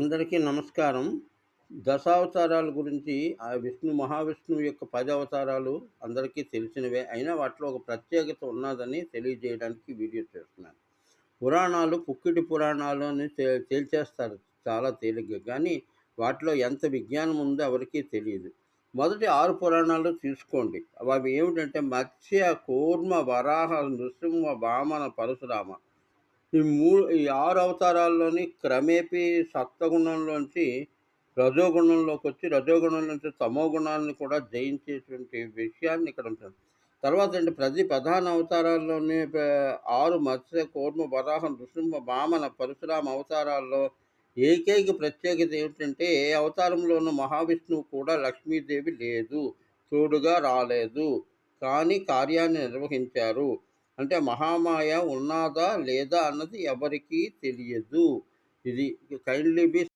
అందరికీ నమస్కారం. దశావతారాల గురించి మహావిష్ణువు యొక్క 10 అవతారాలు అందరికీ తెలిసినవే. అయినా వాటిలో ఒక ప్రత్యేకత ఉన్నదని తెలియజేయడానికి వీడియో చేస్తున్నాను. పురాణాలు పుక్కిటి పురాణాలు అని తేల్చేస్తారు చాలా తేలిగ్గా. కానీ వాటిలో ఎంత విజ్ఞానం ఉందో ఎవరికీ తెలీదు. మొదటి 6 పురాణాలు తీసుకోండి. అవి ఏమిటంటే మత్స్య, కూర్మ, వరాహ, నృసింహ, వామన, పరశురామ. ఈ 6 అవతారాల్లోని క్రమేపీ సత్వగుణంలోంచి రజోగుణంలోకొచ్చి, రజోగుణం నుంచి తమో గుణాన్ని కూడా జయించేటువంటి విషయాన్ని ఇక్కడ ఉంటుంది. తర్వాత ప్రతి ప్రధాన అవతారాల్లోని 6 మత్స్య, కూర్మ, వరాహ, నృసింహ, వామన, పరశురామ అవతారాల్లో ఏకైక ప్రత్యేకత ఏమిటంటే, ఏ అవతారంలోనూ మహావిష్ణువు కూడా లక్ష్మీదేవి లేదు, తోడుగా రాలేదు. కానీ కార్యాన్ని నిర్వహించారు. అంటే మహామాయ ఉన్నాదా లేదా అన్నది ఎవరికీ తెలియదు. ఇది కైండ్లీ బి